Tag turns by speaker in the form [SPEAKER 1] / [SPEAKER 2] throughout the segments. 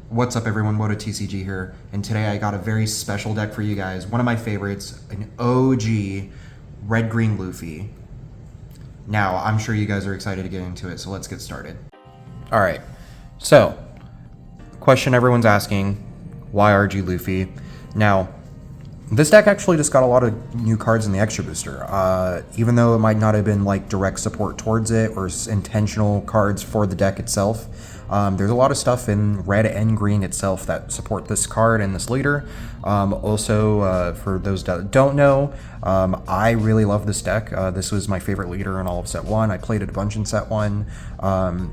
[SPEAKER 1] What's up everyone, TCG here, and today I got a very special deck for you guys. One of my favorites, an OG red-green Luffy. Now, I'm sure you guys are excited to get into it, so let's get started. Alright, so, question everyone's asking, why RG Luffy? Now, this deck actually just got a lot of new cards in the extra booster. Even though it might not have been like direct support towards it or intentional cards for the deck itself, there's a lot of stuff in red and green itself that support this card and this leader. For those that don't know, I really love this deck. This was my favorite leader in all of set 1. I played it a bunch in set 1,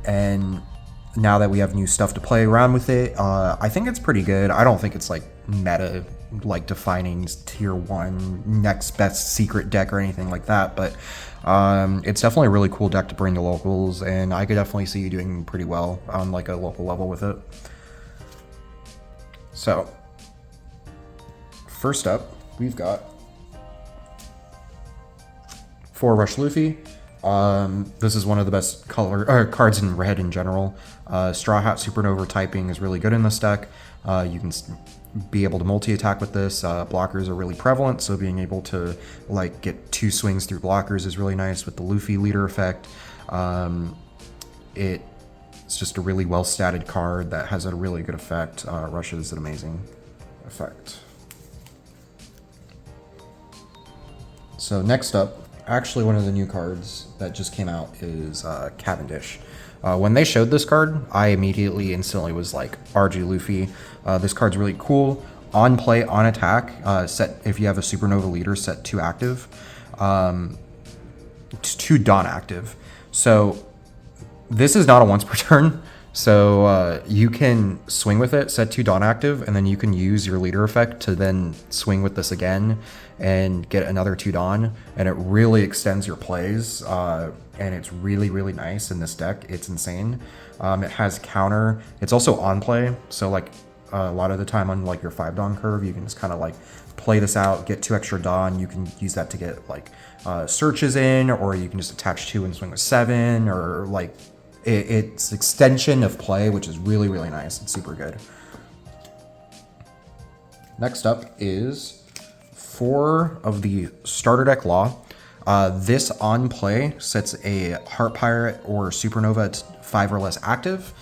[SPEAKER 1] and now that we have new stuff to play around with it, I think it's pretty good. I don't think it's like meta, like defining tier 1 next best secret deck or anything like that, but it's definitely a really cool deck to bring to locals, and I could definitely see you doing pretty well on like a local level with it. So first up, we've got 4 Rush Luffy. This is one of the best cards in red in general. Straw Hat Supernova typing is really good in this deck. You can be able to multi-attack with this. Blockers are really prevalent, so being able to like get 2 swings through blockers is really nice with the Luffy leader effect. It's just a really well-statted card that has a really good effect. Rush is an amazing effect. So next up, actually one of the new cards that just came out is Cavendish. When they showed this card, I instantly was like, RG Luffy. This card's really cool. On play, on attack, if you have a Supernova leader, set 2 active. It's 2 Dawn active. So this is not a once per turn. So you can swing with it, set 2 Dawn active, and then you can use your leader effect to then swing with this again and get another 2 Dawn, and it really extends your plays, and it's really, really nice in this deck. It's insane. It has counter. It's also on play, so like a lot of the time on like your 5 Dawn curve, you can just kind of like play this out, get 2 extra Dawn. You can use that to get like searches in, or you can just attach 2 and swing with 7, or like it's extension of play, which is really, really nice. It's super good. Next up is 4 of the starter deck Law. This on play sets a Heart Pirate or Supernova at 5 or less active.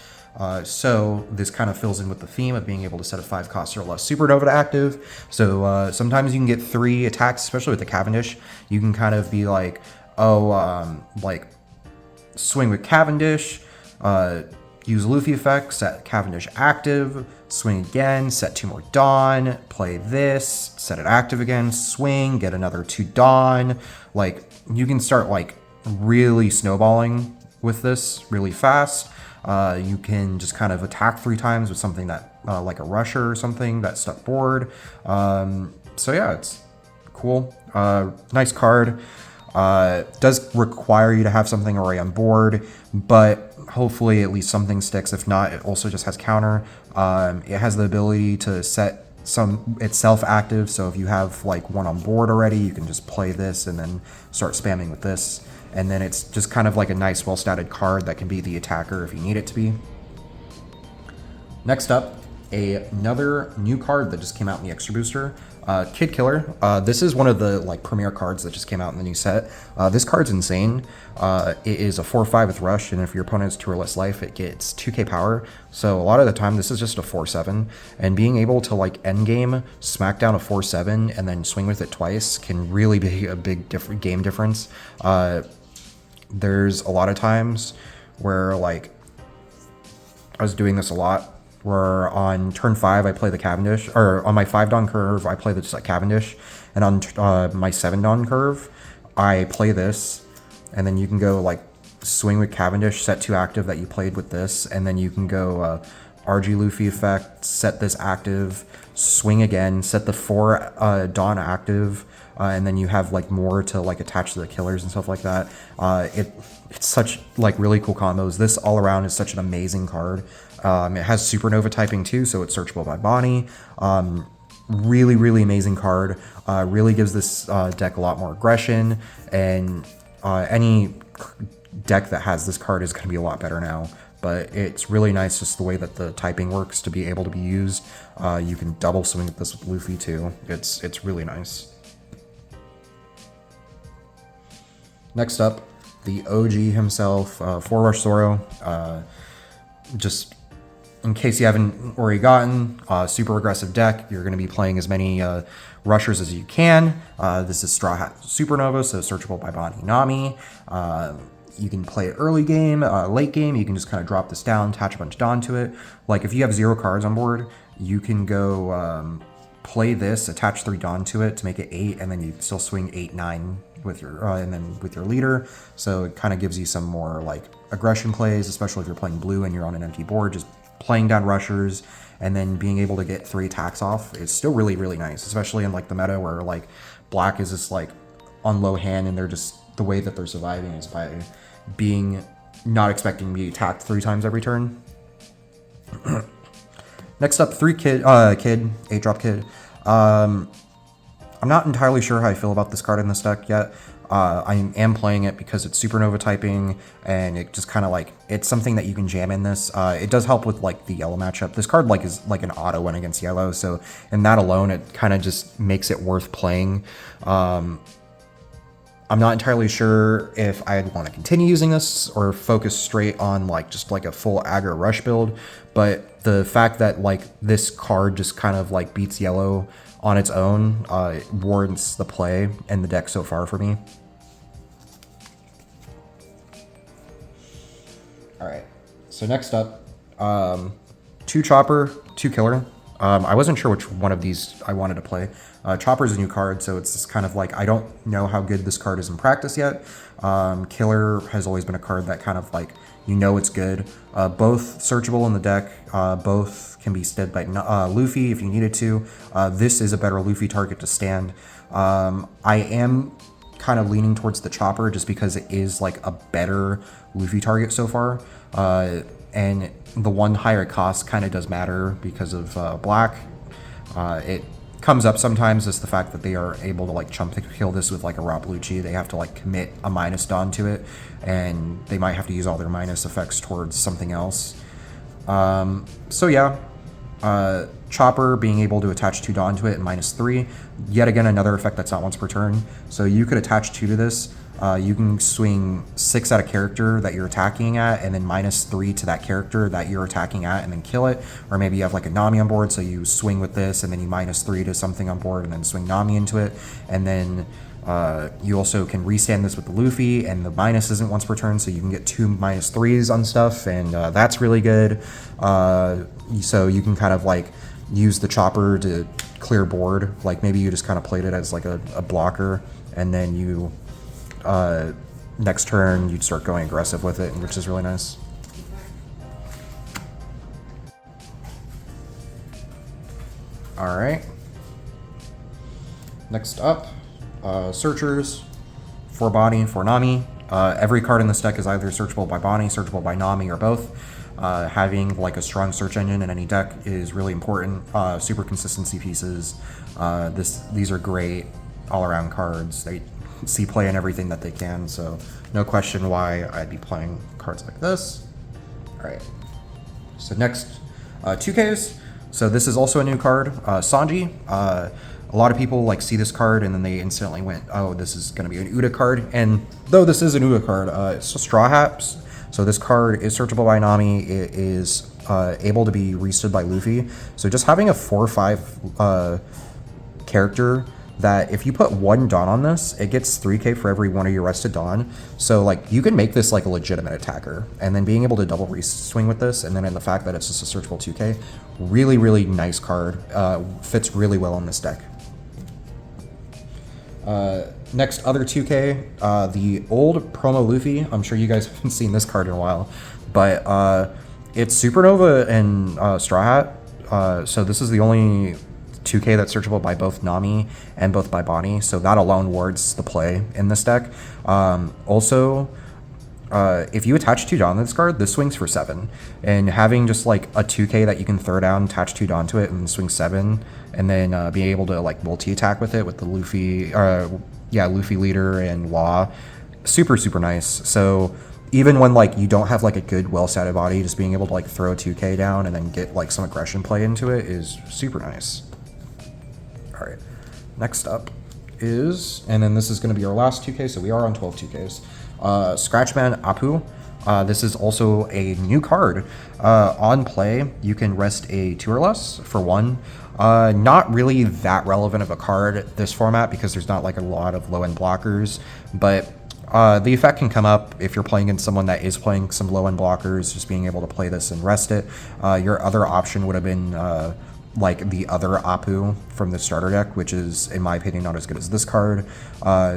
[SPEAKER 1] So this kind of fills in with the theme of being able to set a 5 cost or less Supernova to active. So sometimes you can get 3 attacks, especially with the Cavendish. You can kind of be like, like swing with Cavendish, use Luffy effect, set Cavendish active, swing again, set 2 more Dawn, play this, set it active again, swing, get another 2 Dawn. Like, you can start like really snowballing with this really fast. You can just kind of attack 3 times with something that like a rusher or something that's stuck board. So yeah, it's cool. Nice card. Does require you to have something already on board, but hopefully at least something sticks. If not, it also just has counter. It has the ability to set some itself active, so if you have like 1 on board already, you can just play this and then start spamming with this, and then it's just kind of like a nice well-statted card that can be the attacker if you need it to be. Next up, another new card that just came out in the extra booster, Kid Killer. This is one of the like premier cards that just came out in the new set. This card's insane. It is a 4/5 with Rush, and if your opponent has 2 or less life, it gets 2k power. So a lot of the time, this is just a 4/7, and being able to like end game smack down a 4/7 and then swing with it twice can really be a big game difference. There's a lot of times where like I was doing this a lot, where on turn 5 I play the Cavendish, or on my 5 Dawn curve I play the Cavendish, and on my 7 Dawn curve I play this, and then you can go like swing with Cavendish, set 2 active that you played with this, and then you can go RG Luffy effect, set this active, swing again, set the 4 Dawn active, and then you have like more to like attach to the killers and stuff like that. It's such like really cool combos. This all around is such an amazing card. It has Supernova typing too, so it's searchable by Bonnie. Really, really amazing card. Really gives this deck a lot more aggression, and any deck that has this card is going to be a lot better now. but it's really nice just the way that the typing works to be able to be used. You can double swing with this with Luffy too. It's really nice. Next up, the OG himself, 4-Rush Zoro. Just in case you haven't already gotten, super aggressive deck. You're going to be playing as many rushers as you can. This is Straw Hat Supernova, so searchable by Bonnie Nami. You can play it early game, late game. You can just kind of drop this down, attach a bunch of Dawn to it. Like if you have 0 cards on board, you can go play this, attach 3 Dawn to it to make it 8, and then you can still swing 8, 9 with your and then with your leader. So it kind of gives you some more like aggression plays, especially if you're playing blue and you're on an empty board. Just playing down rushers and then being able to get 3 attacks off is still really, really nice, especially in like the meta where like black is just like on low hand and they're just, the way that they're surviving is by being not expecting to be attacked 3 times every turn. Next up, 8-drop Kid. I'm not entirely sure how I feel about this card in this deck yet. I am playing it because it's Supernova typing, and it just kind of like, it's something that you can jam in this. It does help with like the yellow matchup. This card like is like an auto win against yellow, so in that alone, it kind of just makes it worth playing. I'm not entirely sure if I'd want to continue using this or focus straight on like just like a full aggro rush build, but the fact that like this card just kind of like beats yellow on its own warrants the play in the deck so far for me. All right, so next up, 2 Chopper, 2 Killer. I wasn't sure which one of these I wanted to play. Chopper's a new card, so it's just kind of like, I don't know how good this card is in practice yet. Killer has always been a card that kind of like, you know it's good. Both searchable in the deck, both can be stead by Luffy if you needed to. This is a better Luffy target to stand. I am kind of leaning towards the Chopper just because it is like a better Luffy target so far. And the 1 higher cost kind of does matter because of black. It comes up sometimes is the fact that they are able to like chump kill this with like a Rob Lucci. They have to like commit a minus Dawn to it, and they might have to use all their minus effects towards something else. So yeah, Chopper being able to attach 2 Dawn to it and -3, yet again another effect that's not once per turn. So you could attach 2 to this. You can swing 6 at a character that you're attacking at, and then -3 to that character that you're attacking at, and then kill it. Or maybe you have like a Nami on board, so you swing with this, and then you -3 to something on board, and then swing Nami into it. And then you also can restand this with the Luffy, and the minus isn't once per turn, so you can get 2 -3s on stuff, and that's really good. So you can kind of like use the Chopper to clear board. Like maybe you just kind of played it as like a blocker, and then you next turn you'd start going aggressive with it, which is really nice. All right, next up, searchers for Bonnie, for Nami. Every card in this deck is either searchable by Bonnie, searchable by Nami, or both. Having like a strong search engine in any deck is really important. Super consistency pieces. These are great all-around cards. They see play in everything that they can, so no question why I'd be playing cards like this. All right, so next, 2Ks. So this is also a new card, Sanji. A lot of people like see this card and then they instantly went, oh, this is going to be an Uda card. And though this is an Uda card, it's a Straw Hats. So this card is searchable by Nami. It is able to be restood by Luffy. So just having a 4/5 character that if you put 1 Dawn on this, it gets 3k for every 1 of your rested Dawn. So like you can make this like a legitimate attacker, and then being able to double re-swing with this, and then in the fact that it's just a searchable 2k, really, really nice card. Fits really well in this deck. Next, other 2k, the old promo Luffy. I'm sure you guys haven't seen this card in a while, but it's Supernova and Straw Hat. So this is the only 2k that's searchable by both Nami and both by Bonnie, so that alone warrants the play in this deck. Also, if you attach 2 Dawn to this card, this swings for 7, and having just like a 2k that you can throw down, attach 2 Dawn to it, and swing 7, and then being able to like multi-attack with it with the Luffy, Luffy leader and Law, super, super nice. So even when like you don't have like a good well-satted body, just being able to like throw a 2K down and then get like some aggression play into it is super nice. All right, next up is, and then this is going to be our last 2K, so we are on 12 2Ks. Scratchman Apu. This is also a new card. On play, you can rest a 2 or less for 1. Not really that relevant of a card this format because there's not like a lot of low-end blockers, but the effect can come up if you're playing against someone that is playing some low-end blockers, just being able to play this and rest it. Your other option would have been like the other Apu from the starter deck, which is, in my opinion, not as good as this card.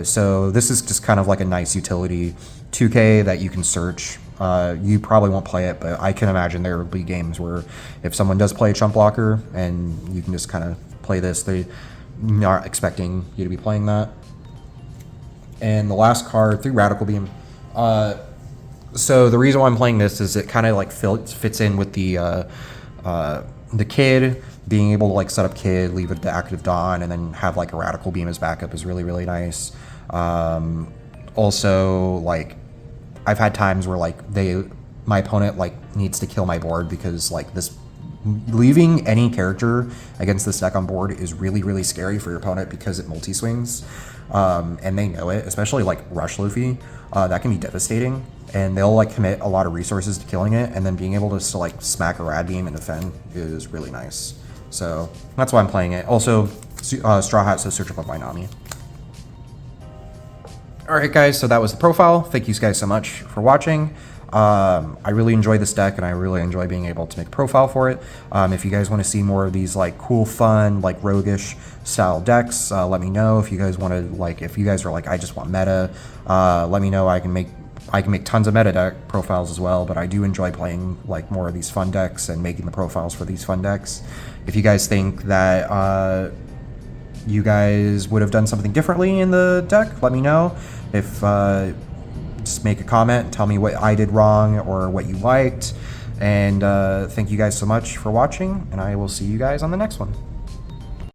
[SPEAKER 1] So this is just kind of like a nice utility 2K that you can search. You probably won't play it, but I can imagine there will be games where if someone does play a chump blocker and you can just kind of play this, they're not expecting you to be playing that. And the last card, 3 Radical Beam. So the reason why I'm playing this is it kind of like fits in with the Kid. Being able to like set up Kid, leave it to active Dawn, and then have like a Radical Beam as backup is really, really nice. Also, like, I've had times where like my opponent like needs to kill my board because like this leaving any character against this deck on board is really, really scary for your opponent because it multi-swings. And they know it, especially like Rush Luffy. That can be devastating, and they'll like commit a lot of resources to killing it, and then being able to just like smack a Rad Beam and defend is really nice. So that's why I'm playing it. Also, Straw Hat says search up my Nami. Alright guys, so that was the profile. Thank you guys so much for watching. I really enjoy this deck, and I really enjoy being able to make a profile for it. If you guys want to see more of these like cool, fun, like roguish style decks, let me know. If you guys want to, like, if you guys are like, I just want meta, let me know. I can make tons of meta deck profiles as well, but I do enjoy playing like more of these fun decks and making the profiles for these fun decks. If you guys think that you guys would have done something differently in the deck, let me know. If just make a comment, tell me what I did wrong or what you liked. And thank you guys so much for watching, and I will see you guys on the next one.